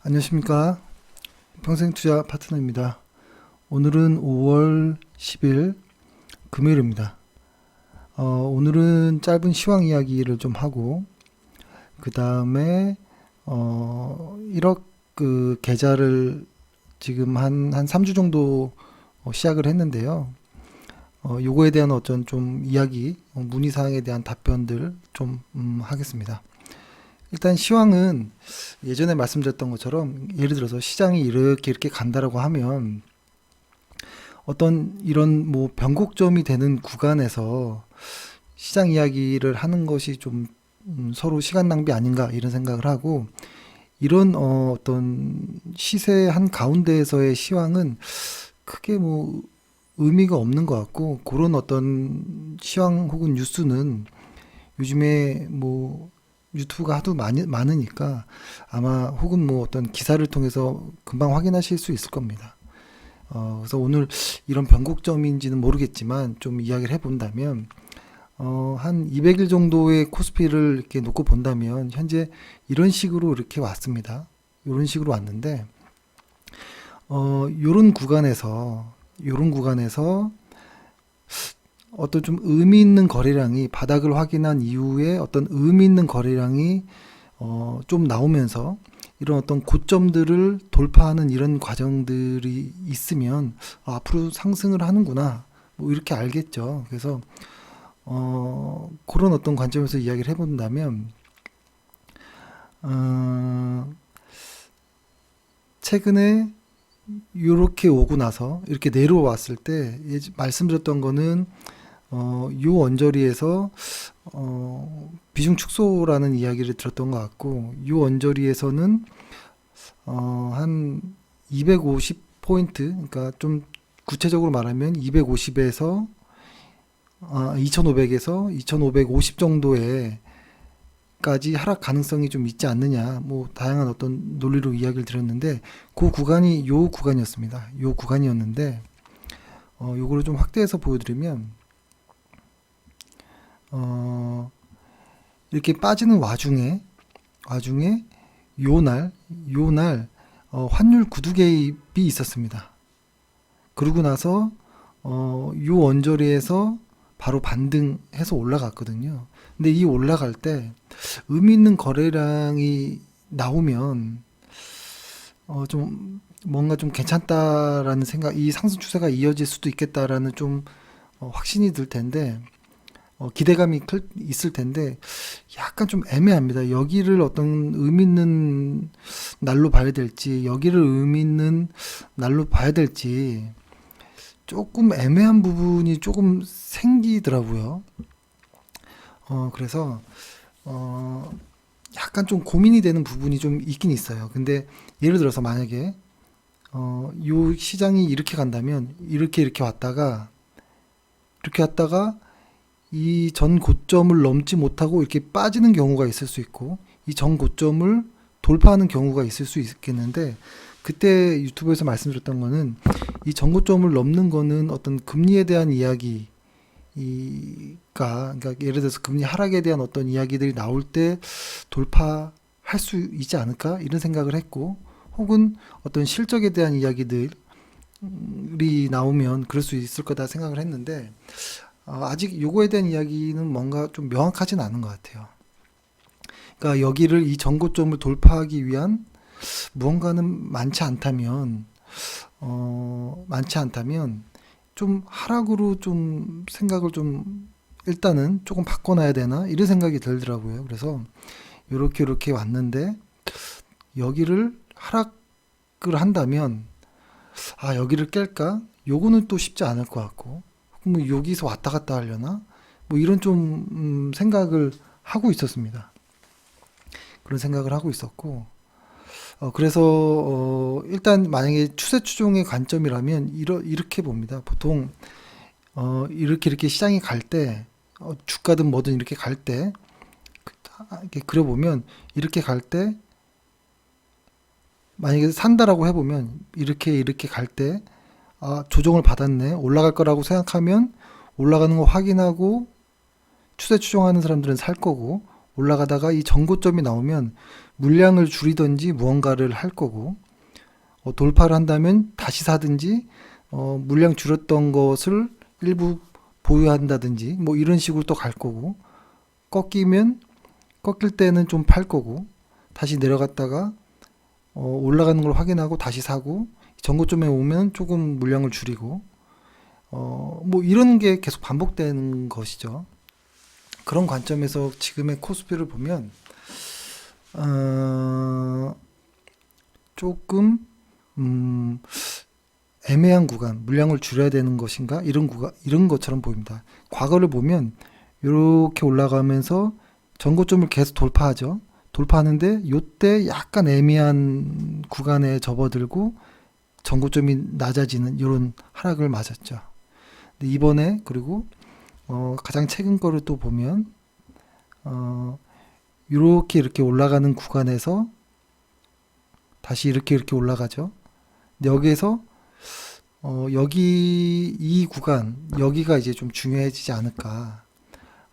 안녕하십니까. 평생투자 파트너입니다. 오늘은 5월 10일 금요일입니다. 오늘은 짧은 시황 이야기를 좀 하고, 그 다음에 1억 그 계좌를 지금 한 3주 정도 시작을 했는데요. 요거에 대한 어떤 좀 이야기, 문의사항에 대한 답변들 좀 하겠습니다. 일단 시황은 예전에 말씀드렸던 것처럼, 예를 들어서 시장이 이렇게 간다라고 하면 어떤 이런 뭐 변곡점이 되는 구간에서 시장 이야기를 하는 것이 좀 서로 시간 낭비 아닌가 이런 생각을 하고, 이런 어떤 시세 한 가운데에서의 시황은 크게 뭐 의미가 없는 것 같고, 그런 어떤 시황 혹은 뉴스는 요즘에 뭐 유튜브가 하도 많으니까 아마 혹은 뭐 어떤 기사를 통해서 금방 확인하실 수 있을 겁니다. 그래서 오늘 이런 변곡점인지는 모르겠지만 좀 이야기를 해본다면, 한 200일 정도의 코스피를 이렇게 놓고 본다면 현재 이런 식으로 이렇게 왔습니다. 이런 식으로 왔는데, 요런 구간에서 어떤 좀 의미 있는 거래량이 바닥을 확인한 이후에 어떤 의미 있는 거래량이 좀 나오면서 이런 어떤 고점들을 돌파하는 이런 과정들이 있으면 앞으로 상승을 하는구나 뭐 이렇게 알겠죠. 그래서 그런 어떤 관점에서 이야기를 해본다면, 어, 최근에 이렇게 오고 나서 이렇게 내려왔을 때 말씀드렸던 거는 요 언저리에서 비중 축소라는 이야기를 들었던 것 같고, 요 언저리에서는 한 250포인트, 그러니까 좀 구체적으로 말하면 250에서 2500에서 2550 정도에까지 하락 가능성이 좀 있지 않느냐, 뭐 다양한 어떤 논리로 이야기를 드렸는데, 그 구간이 요 구간이었습니다. 요 구간이었는데, 요거를 좀 확대해서 보여드리면, 어, 이렇게 빠지는 와중에 요날 환율 구두 개입이 있었습니다. 그러고 나서 요 언저리에서 바로 반등해서 올라갔거든요. 근데 이 올라갈 때 의미 있는 거래량이 나오면 좀 뭔가 좀 괜찮다라는 생각, 이 상승 추세가 이어질 수도 있겠다라는 좀 확신이 들 텐데, 기대감이 있을 텐데 약간 좀 애매합니다. 여기를 어떤 의미 있는 날로 봐야 될지, 여기를 의미 있는 날로 봐야 될지 조금 애매한 부분이 조금 생기더라고요. 그래서 약간 좀 고민이 되는 부분이 좀 있긴 있어요. 근데 예를 들어서 만약에 요 시장이 이렇게 간다면 이렇게 왔다가 이 전 고점을 넘지 못하고 이렇게 빠지는 경우가 있을 수 있고, 이 전 고점을 돌파하는 경우가 있을 수 있겠는데, 그때 유튜브에서 말씀드렸던 거는 이 전 고점을 넘는 거는 어떤 금리에 대한 이야기가, 그러니까 예를 들어서 금리 하락에 대한 어떤 이야기들이 나올 때 돌파할 수 있지 않을까 이런 생각을 했고, 혹은 어떤 실적에 대한 이야기들이 나오면 그럴 수 있을 거다 생각을 했는데, 아직 요거에 대한 이야기는 뭔가 좀 명확하진 않은 것 같아요. 그러니까 여기를 이 전고점을 돌파하기 위한 무언가는 많지 않다면 좀 하락으로 좀 생각을 좀 일단은 조금 바꿔놔야 되나 이런 생각이 들더라고요. 그래서 요렇게 왔는데, 여기를 하락을 한다면 여기를 깰까? 요거는 또 쉽지 않을 것 같고, 뭐 여기서 왔다 갔다 하려나? 뭐 이런 좀 생각을 하고 있었습니다. 그런 생각을 하고 있었고, 그래서 일단 만약에 추세 추종의 관점이라면 이렇게 봅니다. 보통 이렇게 시장이 갈 때, 주가든 뭐든 이렇게 갈 때, 이렇게 그려보면, 이렇게 갈 때 만약에 산다라고 해보면 이렇게 갈 때, 조정을 받았네, 올라갈 거라고 생각하면 올라가는 거 확인하고 추세 추종하는 사람들은 살 거고, 올라가다가 이 전고점이 나오면 물량을 줄이든지 무언가를 할 거고, 돌파를 한다면 다시 사든지, 물량 줄였던 것을 일부 보유한다든지 뭐 이런 식으로 또 갈 거고, 꺾일 때는 좀 팔 거고, 다시 내려갔다가 올라가는 걸 확인하고 다시 사고, 전고점에 오면 조금 물량을 줄이고, 뭐 이런 게 계속 반복되는 것이죠. 그런 관점에서 지금의 코스피를 보면 조금 애매한 구간, 물량을 줄여야 되는 것인가 이런 것처럼 보입니다. 과거를 보면 이렇게 올라가면서 전고점을 계속 돌파하죠. 돌파하는데 요때 약간 애매한 구간에 접어들고 전고점이 낮아지는 이런 하락을 맞았죠. 근데 이번에 그리고 가장 최근 거를 또 보면 이렇게 올라가는 구간에서 다시 이렇게 올라가죠. 근데 여기에서 여기 이 구간 여기가 이제 좀 중요해지지 않을까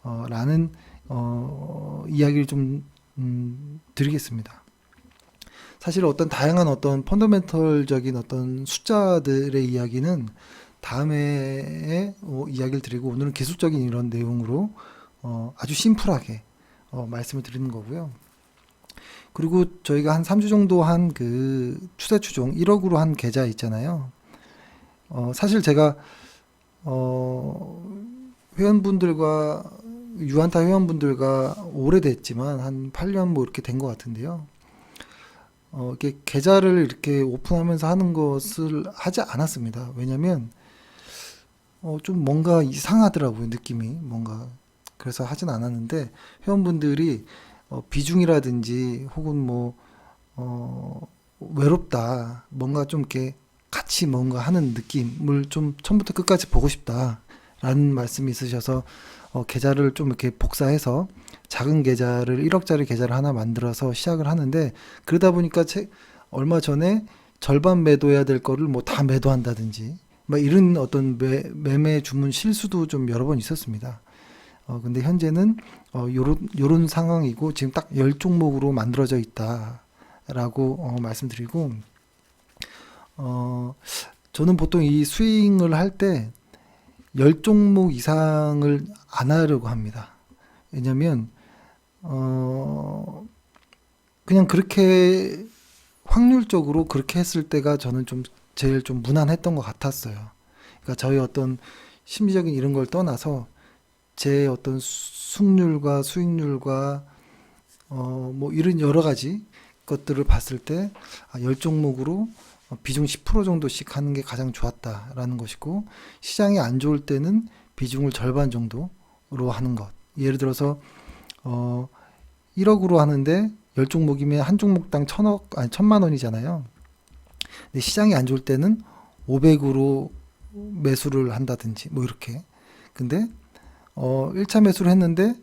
라는 이야기를 좀 드리겠습니다. 사실 어떤 다양한 어떤 펀더멘털적인 어떤 숫자들의 이야기는 다음에 이야기를 드리고, 오늘은 기술적인 이런 내용으로 아주 심플하게 말씀을 드리는 거고요. 그리고 저희가 한 3주 정도 한 그 추세 추종 1억으로 한 계좌 있잖아요. 사실 제가 회원분들과 유한타 회원분들과 오래됐지만 한 8년 뭐 이렇게 된 것 같은데요. 이렇게 계좌를 이렇게 오픈하면서 하는 것을 하지 않았습니다. 왜냐면 좀 뭔가 이상하더라고요, 느낌이 뭔가. 그래서 하진 않았는데, 회원분들이 비중이라든지 혹은 뭐 외롭다, 뭔가 좀 이렇게 같이 뭔가 하는 느낌을 좀 처음부터 끝까지 보고 싶다라는 말씀이 있으셔서 계좌를 좀 이렇게 복사해서 작은 계좌를 1억짜리 계좌를 하나 만들어서 시작을 하는데, 그러다 보니까 얼마 전에 절반 매도해야 될 거를 뭐 다 매도한다든지 막 이런 어떤 매매 주문 실수도 좀 여러 번 있었습니다. 근데 현재는 요런 상황이고, 지금 딱 10종목으로 만들어져 있다라고 말씀드리고, 저는 보통 이 스윙을 할 때 10종목 이상을 안 하려고 합니다. 왜냐면 그냥 그렇게 확률적으로 그렇게 했을 때가 저는 좀 제일 좀 무난했던 것 같았어요. 그러니까 저희 어떤 심리적인 이런 걸 떠나서 제 어떤 승률과 수익률과 뭐 이런 여러 가지 것들을 봤을 때 10종목으로 비중 10% 정도씩 하는 게 가장 좋았다라는 것이고, 시장이 안 좋을 때는 비중을 절반 정도로 하는 것. 예를 들어서 1억으로 하는데 10종목이면 한 종목당 1,000만 원이잖아요. 근데 시장이 안 좋을 때는 500으로 매수를 한다든지 뭐 이렇게. 근데 1차 매수를 했는데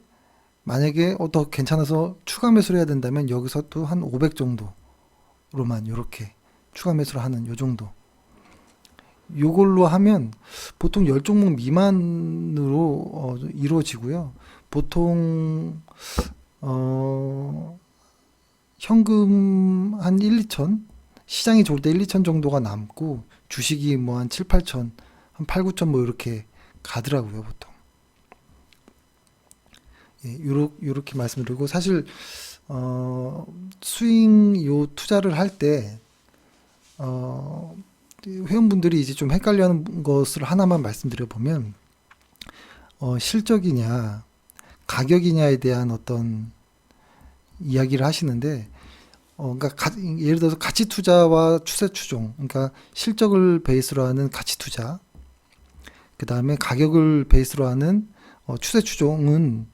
만약에 더 괜찮아서 추가 매수를 해야 된다면 여기서 또 한 500 정도로만 이렇게 추가 매수를 하는 요 정도. 요걸로 하면 보통 10종목 미만으로 이루어지고요. 보통 현금 한 1, 2천, 시장이 좋을 때 1, 2천 정도가 남고, 주식이 뭐 한 7, 8천, 한 8, 9천 뭐 이렇게 가더라고요, 보통. 예, 요렇게 말씀드리고, 사실 스윙 요 투자를 할 때 회원분들이 이제 좀 헷갈려하는 것을 하나만 말씀드려 보면, 실적이냐 가격이냐에 대한 어떤 이야기를 하시는데, 그러니까 예를 들어서 가치 투자와 추세 추종, 그러니까 실적을 베이스로 하는 가치 투자, 그 다음에 가격을 베이스로 하는 추세 추종은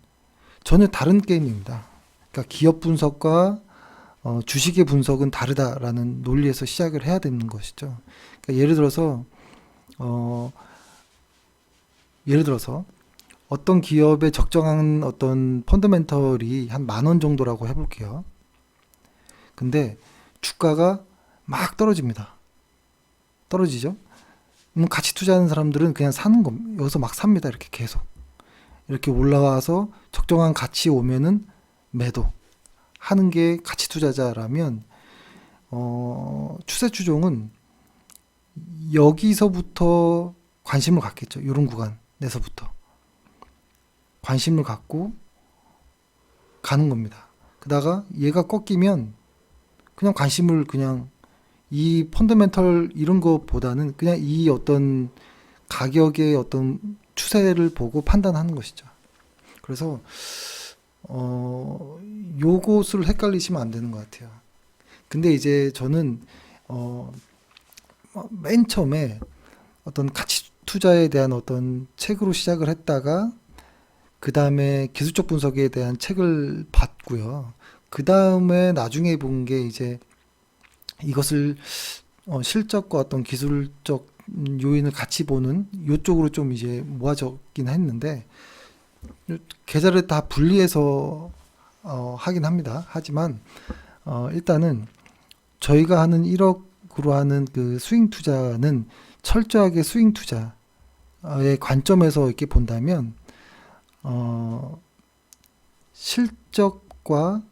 전혀 다른 게임입니다. 그러니까 기업 분석과 주식의 분석은 다르다라는 논리에서 시작을 해야 되는 것이죠. 그러니까 예를 들어서 어떤 기업의 적정한 어떤 펀더멘털이 한 10,000원 정도라고 해볼게요. 근데 주가가 막 떨어집니다. 떨어지죠? 같이 투자하는 사람들은 그냥 사는 겁니다. 여기서 막 삽니다. 이렇게 계속. 이렇게 올라와서 적정한 가치 오면은 매도 하는 게 가치 투자자라면 추세 추종은 여기서부터 관심을 갖겠죠. 이런 구간에서부터 관심을 갖고 가는 겁니다. 그다가 얘가 꺾이면 그냥 관심을 그냥 이 펀더멘털 이런 것보다는 그냥 이 어떤 가격의 어떤 추세를 보고 판단하는 것이죠. 그래서 요것을 헷갈리시면 안 되는 것 같아요. 근데 이제 저는 맨 처음에 어떤 가치 투자에 대한 어떤 책으로 시작을 했다가 그 다음에 기술적 분석에 대한 책을 봤고요. 그 다음에 나중에 본 게 이제 이것을 실적과 어떤 기술적 요인을 같이 보는 요쪽으로 좀 이제 모아졌긴 했는데 계좌를 다 분리해서 하긴 합니다. 하지만 일단은 저희가 하는 1억으로 하는 그 스윙 투자는 철저하게 스윙 투자의 관점에서 이렇게 본다면 실적과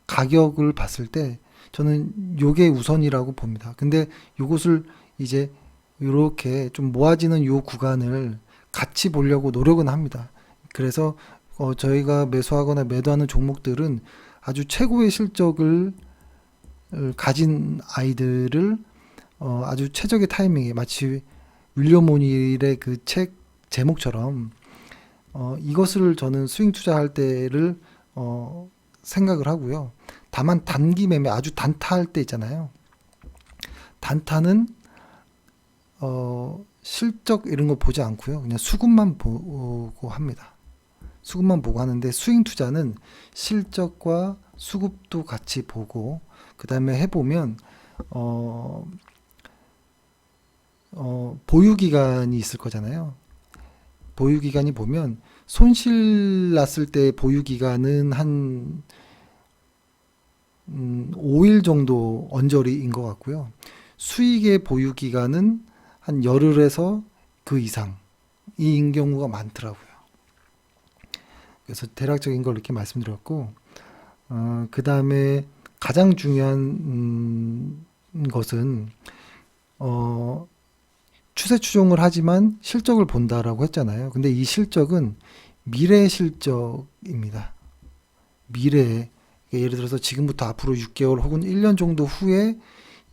가격을 봤을 때 저는 요게 우선이라고 봅니다. 근데 요것을 이제 이렇게 좀 모아지는 요 구간을 같이 보려고 노력은 합니다. 그래서 저희가 매수하거나 매도하는 종목들은 아주 최고의 실적을 가진 아이들을 아주 최적의 타이밍에 마치 윌리엄 오닐의 그 책 제목처럼 이것을 저는 스윙 투자할 때를 생각을 하고요. 다만 단기 매매 아주 단타할 때 있잖아요. 단타는 실적 이런 거 보지 않고요. 그냥 수급만 보고 합니다. 수급만 보고 하는데 스윙 투자는 실적과 수급도 같이 보고 그 다음에 해보면 보유기간이 있을 거잖아요. 보유기간이 보면 손실 났을 때 보유기간은 한 5일 정도 언저리인 것 같고요. 수익의 보유기간은 한 열흘에서 그 이상인 경우가 많더라고요. 그래서 대략적인 걸 이렇게 말씀드렸고 그 다음에 가장 중요한 것은 추세 추종을 하지만 실적을 본다라고 했잖아요. 근데 이 실적은 미래 실적입니다. 미래에 예를 들어서 지금부터 앞으로 6개월 혹은 1년 정도 후에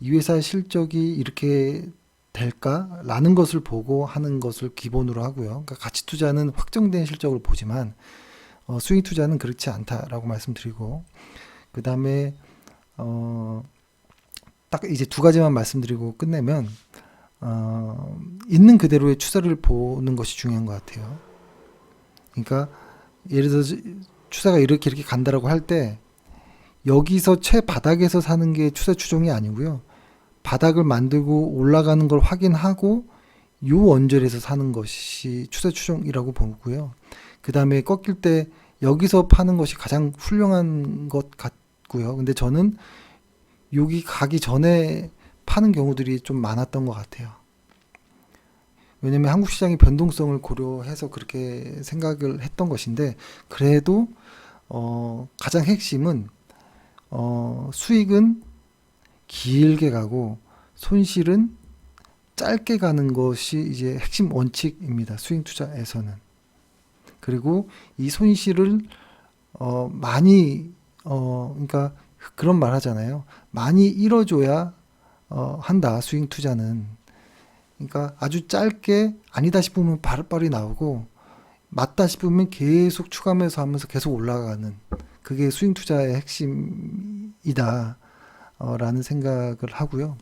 이 회사의 실적이 이렇게 될까라는 것을 보고 하는 것을 기본으로 하고요. 그러니까 가치 투자는 확정된 실적을 보지만 스윙 투자는 그렇지 않다라고 말씀드리고 그 다음에 딱 이제 두 가지만 말씀드리고 끝내면 있는 그대로의 추세를 보는 것이 중요한 것 같아요. 그러니까 예를 들어서 추세가 이렇게 간다라고 할 때 여기서 최바닥에서 사는 게 추세 추종이 아니고요. 바닥을 만들고 올라가는 걸 확인하고 요 언저리에서 사는 것이 추세 추종이라고 보고요. 그 다음에 꺾일 때 여기서 파는 것이 가장 훌륭한 것 같고요. 근데 저는 여기 가기 전에 파는 경우들이 좀 많았던 것 같아요. 왜냐면 한국 시장의 변동성을 고려해서 그렇게 생각을 했던 것인데 그래도 가장 핵심은 수익은 길게 가고 손실은 짧게 가는 것이 이제 핵심 원칙입니다. 스윙 투자에서는. 그리고 이 손실을 많이 그러니까 그런 말 하잖아요. 많이 잃어줘야 한다. 스윙 투자는. 그러니까 아주 짧게 아니다 싶으면 바로바로 나오고 맞다 싶으면 계속 추가하면서 하면서 계속 올라가는 그게 스윙 투자의 핵심이다 라는 생각을 하고요.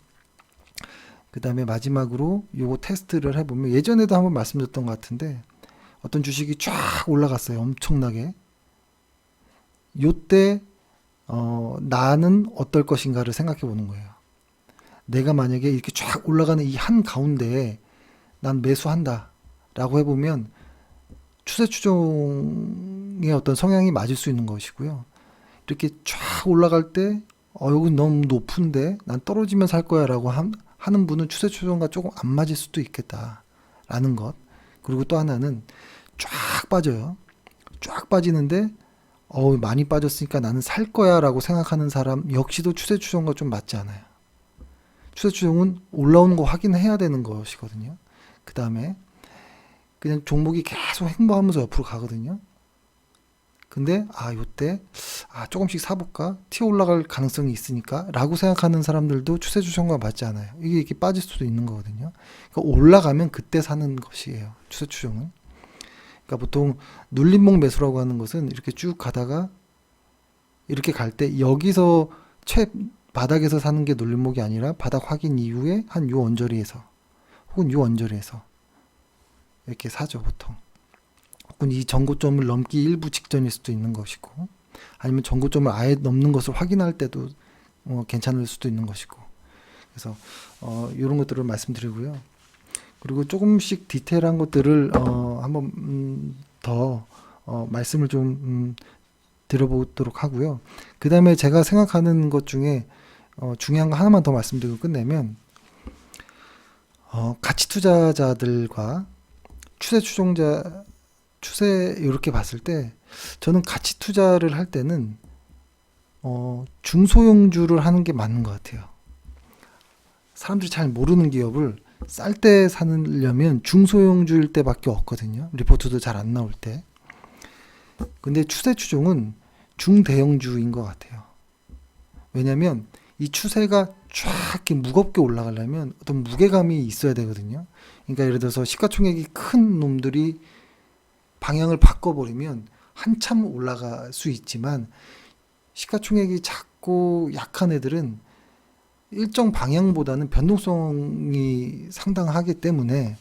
그 다음에 마지막으로 요거 테스트를 해보면 예전에도 한번 말씀드렸던 것 같은데 어떤 주식이 쫙 올라갔어요. 엄청나게. 요때 나는 어떨 것인가를 생각해 보는 거예요. 내가 만약에 이렇게 쫙 올라가는 이 한 가운데에 난 매수한다 라고 해보면 추세 추종의 어떤 성향이 맞을 수 있는 것이고요. 이렇게 쫙 올라갈 때 여기 너무 높은데 난 떨어지면 살 거야 라고 하는 분은 추세 추종과 조금 안 맞을 수도 있겠다 라는 것. 그리고 또 하나는 쫙 빠져요. 쫙 빠지는데 많이 빠졌으니까 나는 살 거야 라고 생각하는 사람 역시도 추세 추종과 좀 맞지 않아요. 추세 추종은 올라오는 거 확인해야 되는 것이거든요. 그 다음에 그냥 종목이 계속 횡보하면서 옆으로 가거든요. 근데 요때 조금씩 사볼까? 튀어 올라갈 가능성이 있으니까 라고 생각하는 사람들도 추세 추종과 맞지 않아요. 이게 이렇게 빠질 수도 있는 거거든요. 그러니까 올라가면 그때 사는 것이에요. 추세 추종은. 그러니까 보통 눌림목 매수라고 하는 것은 이렇게 쭉 가다가 이렇게 갈 때 여기서 바닥에서 사는 게 눌림목이 아니라 바닥 확인 이후에 한 요 언저리에서 혹은 요 언저리에서 이렇게 사죠 보통. 혹은 이 전고점을 넘기 일부 직전일 수도 있는 것이고, 아니면 전고점을 아예 넘는 것을 확인할 때도 괜찮을 수도 있는 것이고. 그래서 이런 것들을 말씀드리고요. 그리고 조금씩 디테일한 것들을 한번 더 말씀을 좀 드려보도록 하고요. 그 다음에 제가 생각하는 것 중에 중요한 거 하나만 더 말씀드리고 끝내면, 가치 투자자들과 추세 추종자, 추세 이렇게 봤을 때 저는 가치 투자를 할 때는 중소형주를 하는 게 맞는 것 같아요. 사람들이 잘 모르는 기업을 쌀 때 사려면 중소형주일 때밖에 없거든요. 리포트도 잘 안 나올 때. 근데 추세 추종은 중대형주인 것 같아요. 왜냐면 이 추세가 쫙 이렇게 무겁게 올라가려면 어떤 무게감이 있어야 되거든요. 그러니까 예를 들어서 시가총액이 큰 놈들이 방향을 바꿔버리면 한참 올라갈 수 있지만, 시가총액이 작고 약한 애들은 일정 방향보다는 변동성이 상당하기 때문에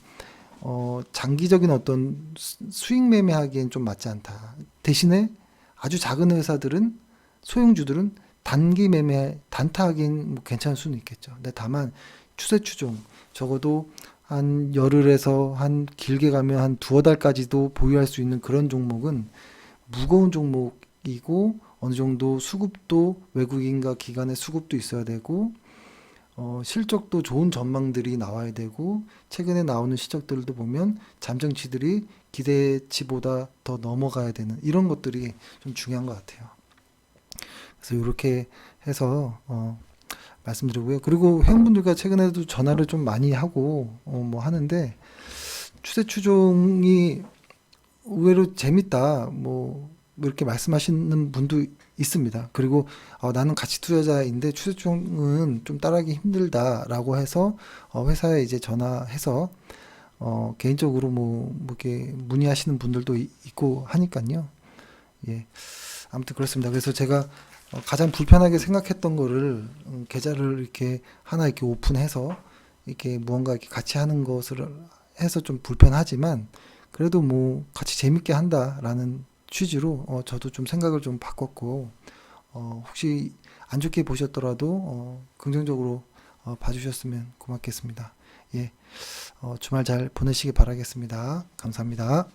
장기적인 어떤 수익 매매하기엔 좀 맞지 않다. 대신에 아주 작은 회사들은, 소형주들은 단기 매매 단타하기엔 뭐 괜찮을 수는 있겠죠. 근데 다만 추세 추종, 적어도 한 열흘에서 한 길게 가면 한 두어 달까지도 보유할 수 있는 그런 종목은 무거운 종목이고, 어느 정도 수급도 외국인과 기관의 수급도 있어야 되고, 실적도 좋은 전망들이 나와야 되고, 최근에 나오는 실적들도 보면 잠정치들이 기대치보다 더 넘어가야 되는 이런 것들이 좀 중요한 것 같아요. 그래서 이렇게 해서 말씀드리고요. 그리고 회원분들과 최근에도 전화를 좀 많이 하고 뭐 하는데, 추세 추종이 의외로 재밌다 뭐 이렇게 말씀하시는 분도 있습니다. 그리고 나는 가치 투자자인데 추세 추종은 좀 따라하기 힘들다라고 해서 회사에 이제 전화해서 개인적으로 뭐 이렇게 문의하시는 분들도 있고 하니까요. 예. 아무튼 그렇습니다. 그래서 제가 가장 불편하게 생각했던 거를 계좌를 이렇게 하나 이렇게 오픈해서 이렇게 무언가 이렇게 같이 하는 것을 해서 좀 불편하지만, 그래도 뭐 같이 재밌게 한다라는 취지로 저도 좀 생각을 좀 바꿨고, 혹시 안 좋게 보셨더라도 긍정적으로 봐주셨으면 고맙겠습니다. 예, 주말 잘 보내시기 바라겠습니다. 감사합니다.